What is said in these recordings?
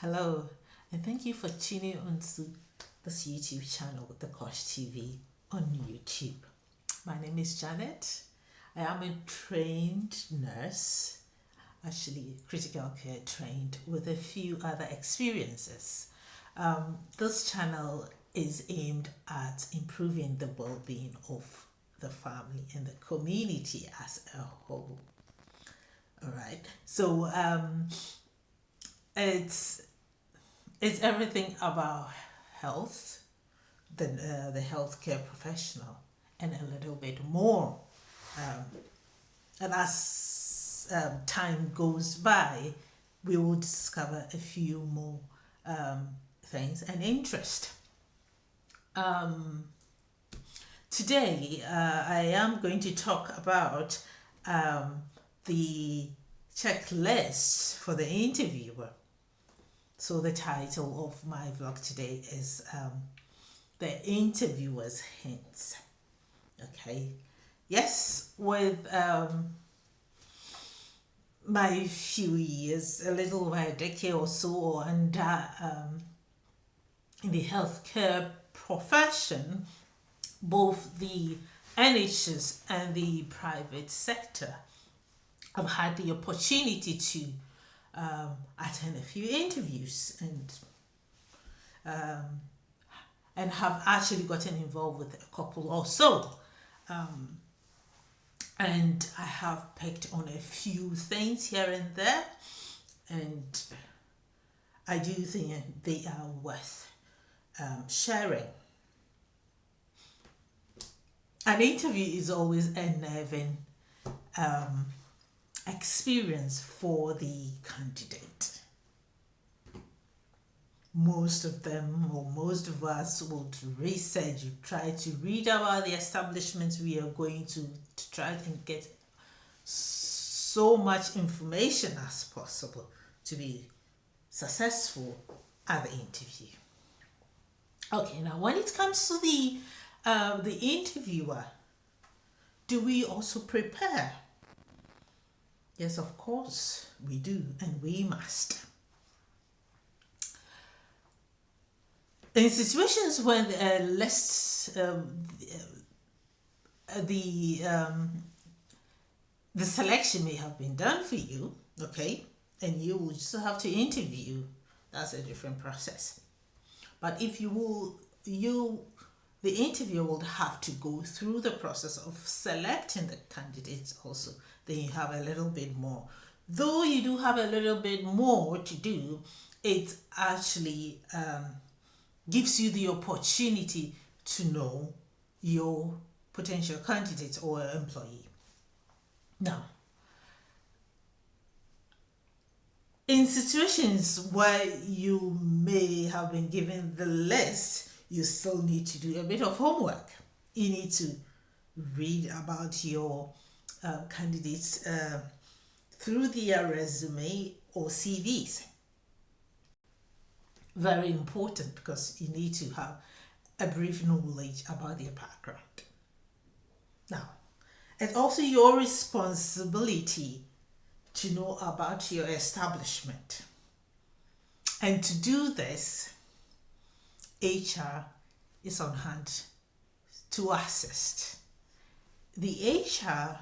Hello, and thank you for tuning onto this YouTube channel, The Kosh TV on YouTube. My name is Janet. I am a trained nurse, actually critical care trained, with a few other experiences. This channel is aimed at improving the well-being of the family and the community as a whole. All right, so it's it's everything about health, the healthcare professional, and a little bit more. Um, and as time goes by, we will discover a few more things and interest. Um, Today, I am going to talk about um, the checklist for the interviewer. So the title of my vlog today is The Interviewer's Hints. Okay. Yes, with my few years, a little over a decade or so under in the healthcare profession, both the NHS and the private sector, I've had the opportunity to attend a few interviews um, and have actually gotten involved with a couple or so. Um, and I have picked on a few things here and there, and I do think they are worth sharing. An interview is always a nerving um, experience for the candidate. Most of them, or most of us, would research, you try to read about the establishments we are going to try and get so much information as possible to be successful at the interview. Okay, now when it comes to the interviewer, do we also prepare? Yes, of course we do, and we must. In situations when the the selection may have been done for you, okay, and you will just have to interview. That's a different process. But if the interviewer will have to go through the process of selecting the candidates also, then you have a little bit more. Though you do have a little bit more to do, it actually gives you the opportunity to know your potential candidate or employee. Now, in situations where you may have been given the list, you still need to do a bit of homework. You need to read about your candidates through their resume or CVs. Very important, because you need to have a brief knowledge about their background. Now, it's also your responsibility to know about your establishment. And to do this, HR is on hand to assist. The HR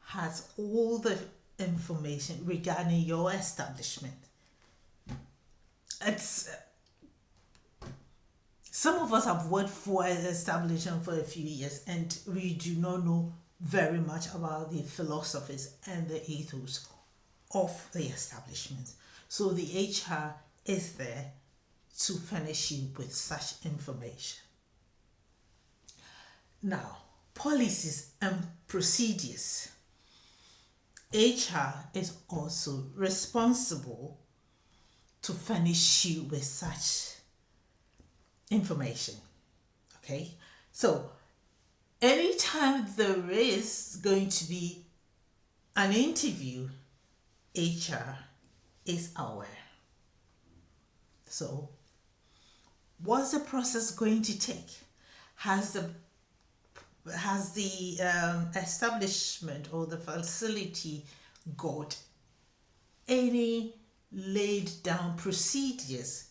has all the information regarding your establishment. It's Some of us have worked for an establishment for a few years, and we do not know very much about the philosophies and the ethos of the establishment. So the HR is there to furnish you with such information. Now, policies and procedures. HR is also responsible to furnish you with such information. Okay, so anytime there is going to be an interview, HR is aware. So, what's the process going to take? Has the establishment or the facility got any laid down procedures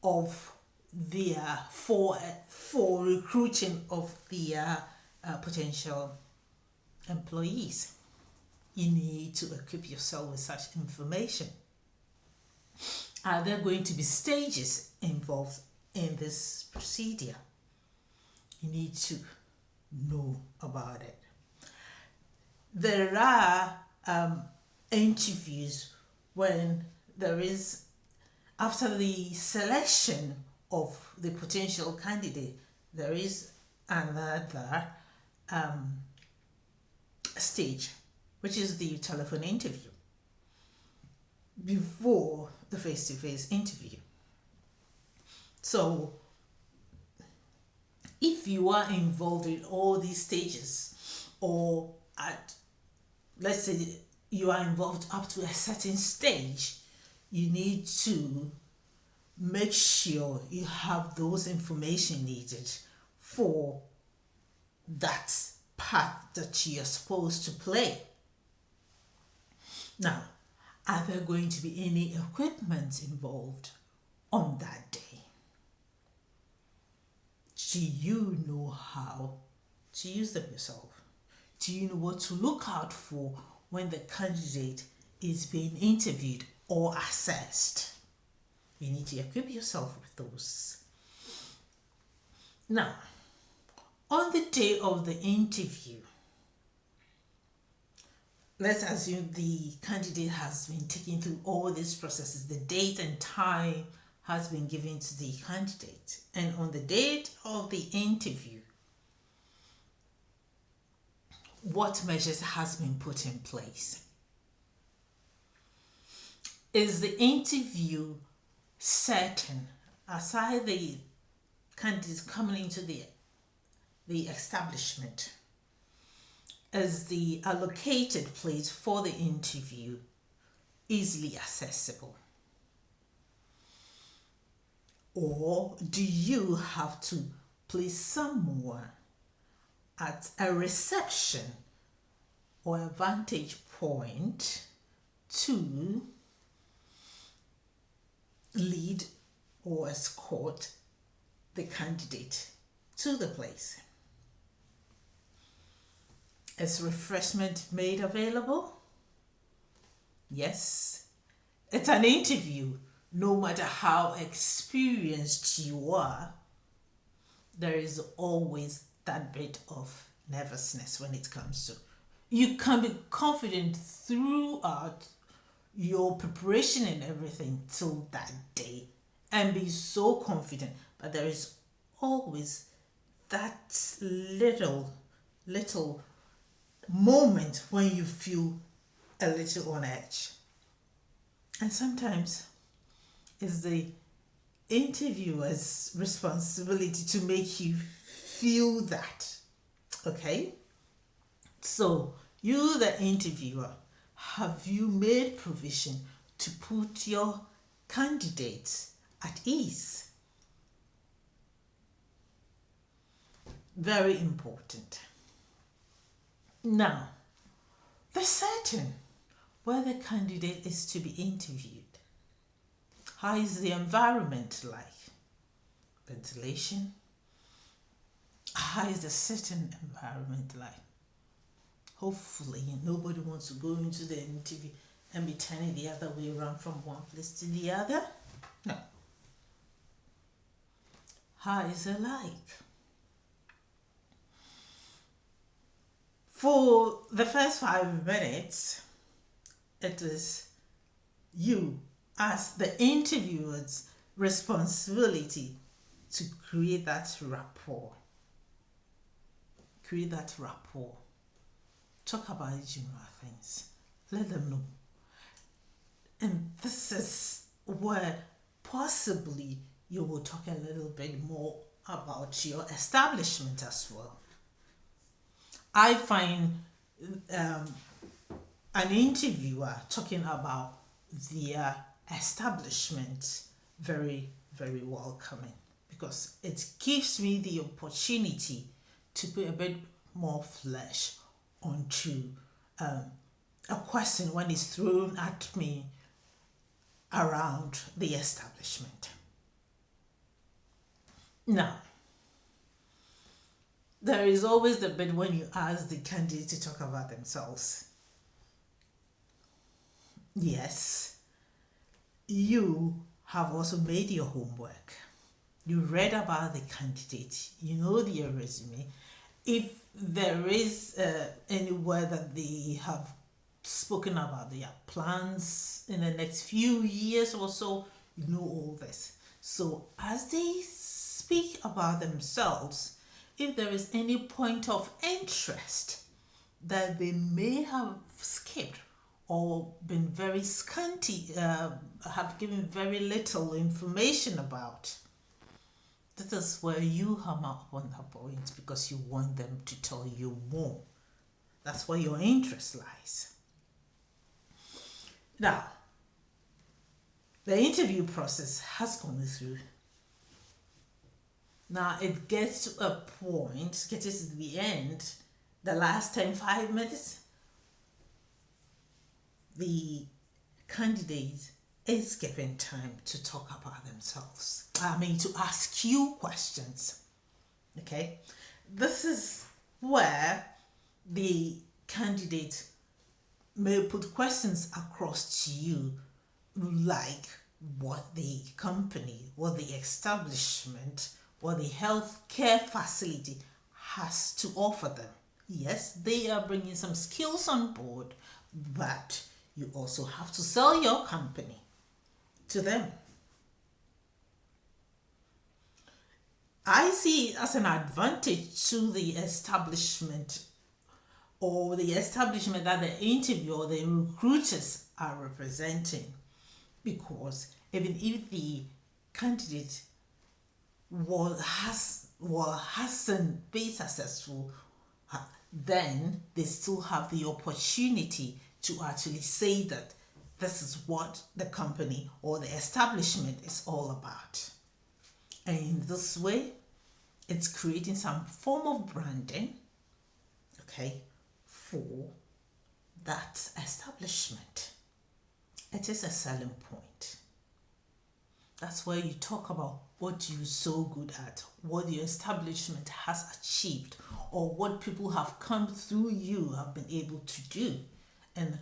of their for recruiting of their potential employees. You need to equip yourself with such information. Are there going to be stages involved in this procedure? You need to know about it. There are interviews when there is, after the selection of the potential candidate, there is another stage, which is the telephone interview before the face-to-face interview. So if you are involved in all these stages, or let's say you are involved up to a certain stage, you need to make sure you have those information needed for that part that you're supposed to play. Now, are there going to be any equipment involved on that day? Do you know how to use them yourself? Do you know what to look out for when the candidate is being interviewed or assessed? You need to equip yourself with those. Now, on the day of the interview, let's assume the candidate has been taken through all these processes. The date and time has been given to the candidate. And on the date of the interview, what measures has been put in place? Is the interview certain, aside the candidates coming into the establishment, is the allocated place for the interview easily accessible? Or do you have to place someone at a reception or a vantage point to lead or escort the candidate to the place? Is refreshment made available? Yes. It's an interview. No matter how experienced you are, there is always that bit of nervousness when it comes to. You can be confident throughout your preparation and everything till that day and be so confident, but there is always that little moment when you feel a little on edge. And sometimes it's the interviewer's responsibility to make you feel that. Okay? So, you, the interviewer, have you made provision to put your candidates at ease? Very important. Now, the setting where the candidate is to be interviewed. How is the environment like? Ventilation? How is the sitting environment like? Hopefully, nobody wants to go into the interview and be turning the other way around from one place to the other. No. How is it like? For the first 5 minutes, it is you as the interviewer's responsibility to create that rapport. Create that rapport. Talk about general things. Let them know. And this is where possibly you will talk a little bit more about your establishment as well. I find an interviewer talking about their establishment very, very welcoming, because it gives me the opportunity to put a bit more flesh onto a question when it's thrown at me around the establishment. Now, there is always the bit when you ask the candidate to talk about themselves. Yes, you have also made your homework. You read about the candidate, you know their resume. If there is anywhere that they have spoken about their plans in the next few years or so, you know all this. So as they speak about themselves, if there is any point of interest that they may have skipped or been very scanty, have given very little information about, this is where you hammer upon the point because you want them to tell you more. That's where your interest lies. Now, the interview process has gone through. Now it gets to a point, gets to the end, the last 5 minutes, the candidate is given time to talk about themselves. To ask you questions. Okay? This is where the candidate may put questions across to you, like what the company, what the establishment, what the healthcare facility has to offer them. Yes, they are bringing some skills on board, but you also have to sell your company to them. I see it as an advantage to the establishment or the establishment that the interview or the recruiters are representing, because even if the candidate hasn't been successful, then they still have the opportunity to actually say that this is what the company or the establishment is all about. And in this way, it's creating some form of branding, okay, for that establishment. It is a selling point. That's where you talk about what you're so good at, what your establishment has achieved, or what people have come through you have been able to do, and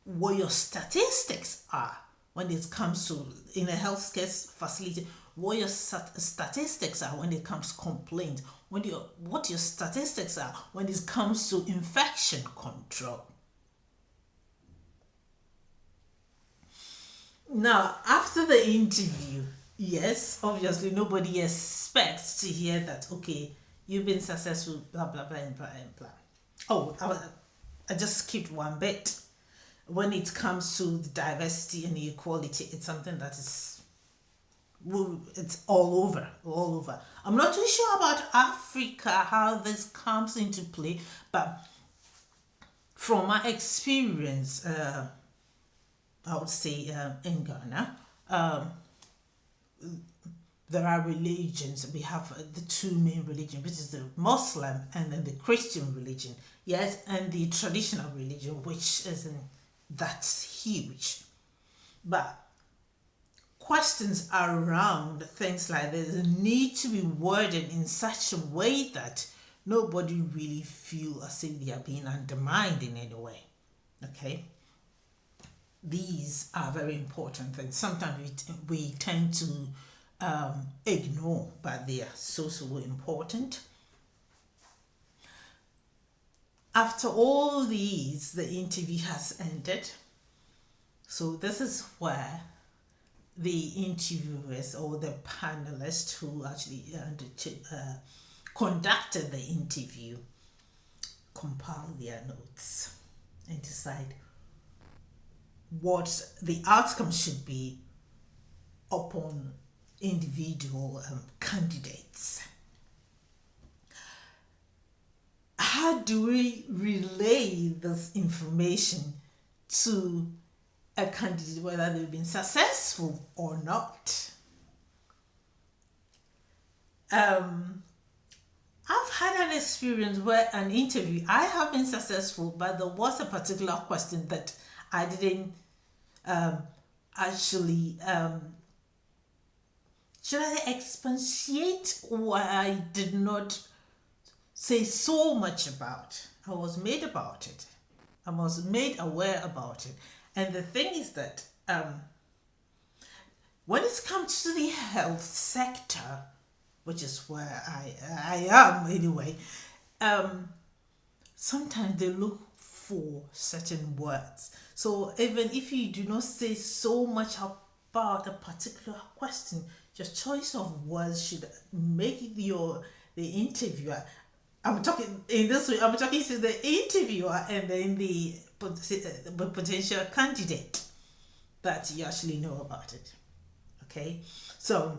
what your statistics are when it comes to, in a healthcare facility, what your statistics are when it comes to complaints, what your statistics are when it comes to infection control. Now, after the interview, yes, obviously nobody expects to hear that, okay, you've been successful, blah, blah, blah, and blah, and blah. Oh, I just skipped one bit. When it comes to the diversity and the equality, it's something that is, it's all over. I'm not too sure about Africa, how this comes into play, but from my experience, I would say in Ghana, there are religions. We have the two main religions, which is the Muslim and then the Christian religion. Yes, and the traditional religion, which isn't that's huge. But questions around things like this need to be worded in such a way that nobody really feel as if they are being undermined in any way. Okay? These are very important things. Sometimes we tend to ignore, but they are so important. After all these, the interview has ended. So this is where the interviewers or the panelists who actually conducted the interview compile their notes and decide what the outcome should be upon individual candidates. How do we relay this information to a candidate, whether they've been successful or not? I've had an experience where an interview, I have been successful, but there was a particular question that I didn't actually should I expatiate why I did not say so much about? I was made about it. I was made aware about it. And the thing is that when it comes to the health sector, which is where I am anyway, sometimes they look for certain words. So even if you do not say so much about a particular question, your choice of words should make the interviewer. I'm talking in this way. I'm talking to the interviewer and then the potential candidate that you actually know about it. Okay, so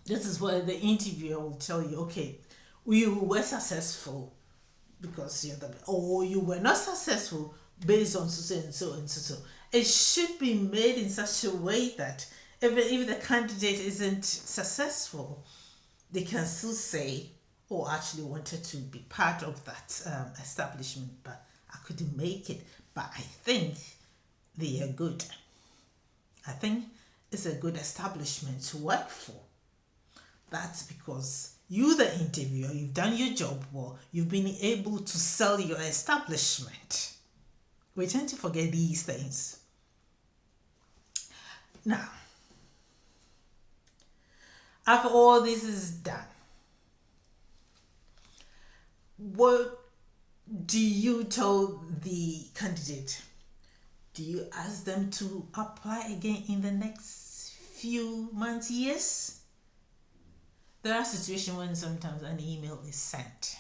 this is where the interviewer will tell you, okay, you were successful because you're the, or you were not successful based on so and so and so. It should be made in such a way that even if the candidate isn't successful, they can still say, oh, I actually wanted to be part of that establishment, but I couldn't make it. But I think they are good. I think it's a good establishment to work for. That's because you, the interviewer, you've done your job well. You've been able to sell your establishment. We tend to forget these things. Now, after all this is done, what do you tell the candidate? Do you ask them to apply again in the next few months, years? There are situations when sometimes an email is sent.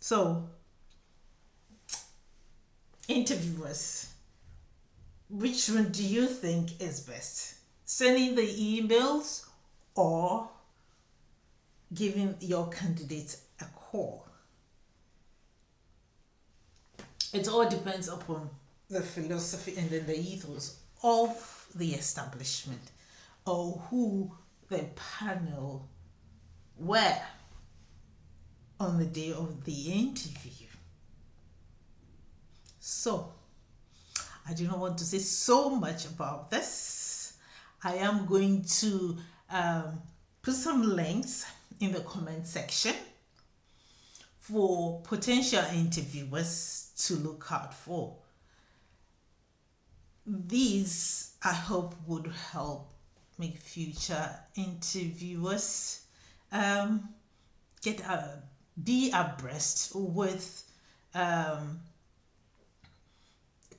So, interviewers, which one do you think is best? Sending the emails or giving your candidate a call? It all depends upon the philosophy and then the ethos of the establishment or who the panel were on the day of the interview. So, I do not want to say so much about this. I am going to put some links in the comment section for potential interviewers to look out for. These, I hope, would help make future interviewers be abreast with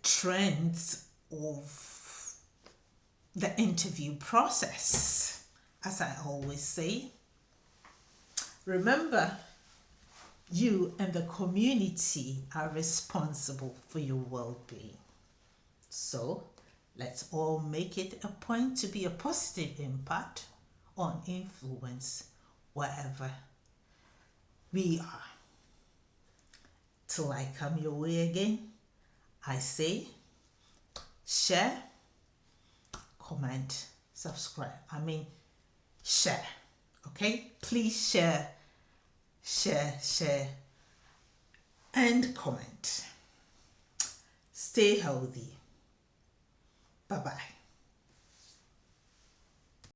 trends of the interview process. As I always say, remember, you and the community are responsible for your well-being. So let's all make it a point to be a positive impact on influence wherever we are. Till I come your way again, I say share, comment, subscribe. Share. Okay? Please share, and comment. Stay healthy. Bye-bye.